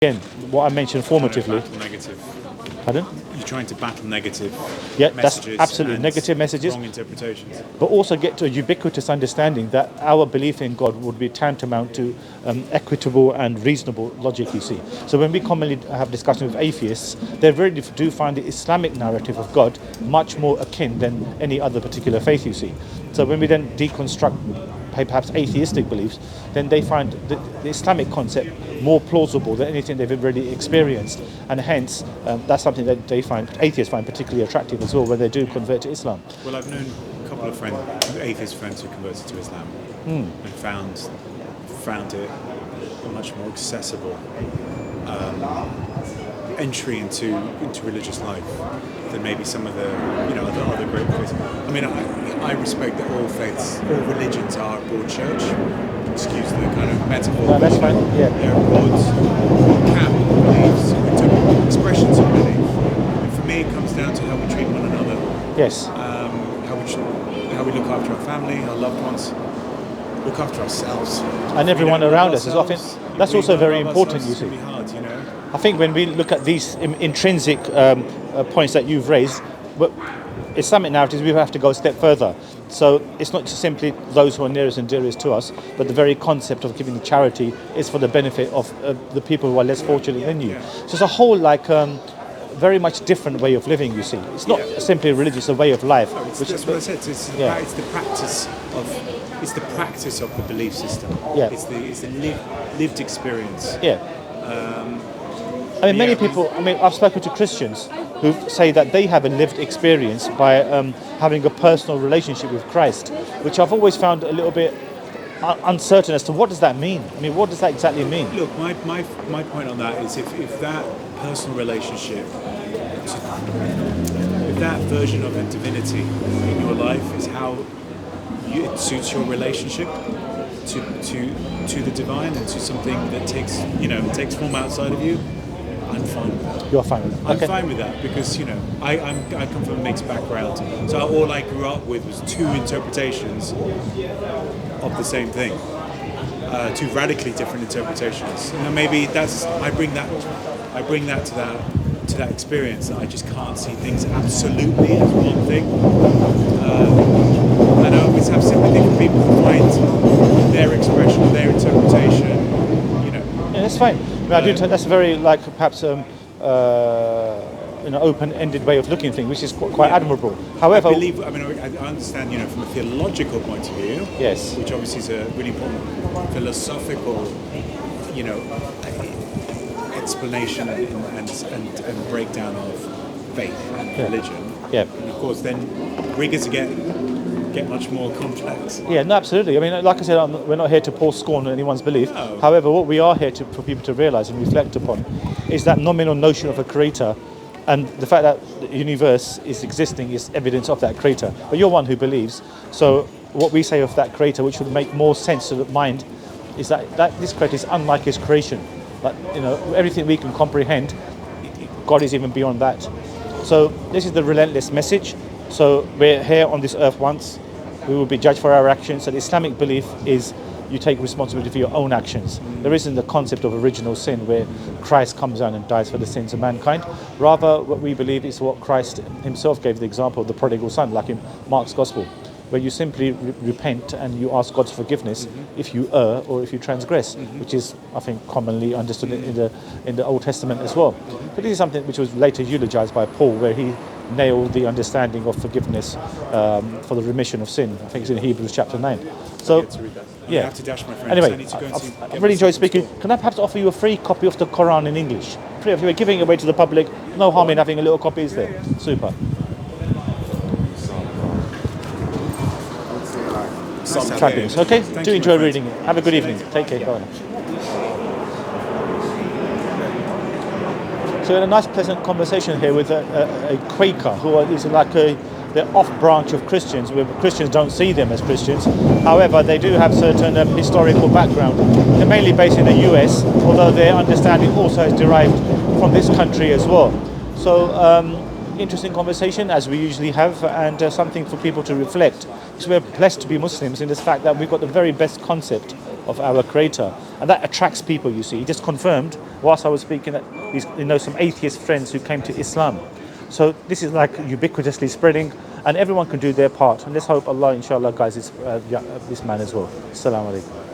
Again, what I mentioned formatively. Negative. Pardon? You're trying to battle negative Yeah, messages. that's absolutely and negative messages. Wrong interpretations. But also get to a ubiquitous understanding that our belief in God would be tantamount to equitable and reasonable logic, you see. So when we commonly have discussions with atheists, they really do find the Islamic narrative of God much more akin than any other particular faith, you see. So when we then deconstruct perhaps atheistic beliefs, then they find the Islamic concept more plausible than anything they've already experienced, and hence that's something that atheists find particularly attractive as well when they do convert to Islam. Well, I've known a couple of atheist friends who converted to Islam and found it a much more accessible entry into religious life than maybe some of the other great faiths. I mean, I respect that all faiths, all religions are a broad church. Excuse the kind of metaphor. No, that's fine. Yeah. They're broad camp beliefs, expressions of belief. And for me, it comes down to how we treat one another. Yes. How we look after our family, our loved ones, look after ourselves, and everyone around us as well. I think that's also very important. You see. It's really hard, you know. I think when we look at these intrinsic points that you've raised, Islamic narratives, we have to go a step further. So it's not just simply those who are nearest and dearest to us, but the very concept of giving charity is for the benefit of the people who are less fortunate than you. So it's a whole very much different way of living, you see. It's not simply religious, it's a way of life. No, that's what I said. It's the practice of the belief system. Yeah. It's the lived experience. Yeah. Many people, I've spoken to Christians who say that they have a lived experience by having a personal relationship with Christ, which I've always found a little bit uncertain as to what does that mean. What does that exactly mean? Look, my point on that is if that personal relationship, if that version of a divinity in your life is how it suits your relationship to the divine and to something that takes form outside of you, I'm fine with that. You're fine with that. I'm fine with that because I come from a mixed background, so all I grew up with was two interpretations of the same thing, two radically different interpretations. And maybe I bring that to that experience. That I just can't see things absolutely as one thing. And I always have sympathy for people who find their expression, their interpretation. Yeah, that's fine. I do. That's very perhaps open-ended way of looking at things, which is quite admirable. However, I understand, from a theological point of view. Yes. Which obviously is a really important philosophical, explanation and breakdown of faith and religion. Yeah. And of course, then rigors get much more complex. Yeah, no, absolutely. Like I said, we're not here to pour scorn on anyone's belief. No. However, what we are here for people to realise and reflect upon is that nominal notion of a creator, and the fact that the universe is existing is evidence of that creator. But you're one who believes. So what we say of that creator, which would make more sense to the mind, is that this creator is unlike his creation. But everything we can comprehend, God is even beyond that. So this is the relentless message. So we're here on this earth once. We will be judged for our actions. So the Islamic belief is you take responsibility for your own actions. There isn't the concept of original sin where Christ comes down and dies for the sins of mankind. Rather, what we believe is what Christ himself gave the example of the prodigal son, like in Mark's Gospel, where you simply repent and you ask God's forgiveness if you err or if you transgress, which is, I think, commonly understood in the Old Testament as well. But this is something which was later eulogized by Paul, where he nailed the understanding of forgiveness for the remission of sin. I think it's in Hebrews chapter 9. So, I have to dash, my friend. Anyway, I need to go and I've really enjoyed speaking. Can I perhaps offer you a free copy of the Quran in English? Free of you, giving it away to the public. No harm in having a little copy, is there? Super. Fabulous. Okay, do enjoy reading it. Have a good evening. Take care. Bye. So we had a nice, pleasant conversation here with a Quaker who is like the off branch of Christians, where Christians don't see them as Christians. However, they do have certain historical background. They're mainly based in the US, although their understanding also is derived from this country as well. So interesting conversation, as we usually have, and something for people to reflect. Because we're blessed to be Muslims in this fact that we've got the very best concept of our Creator, and that attracts people. You see, he just confirmed whilst I was speaking, that he's some atheist friends who came to Islam. So this is like ubiquitously spreading, and everyone can do their part. And let's hope Allah, inshallah, guides this man as well. Assalamu alaikum.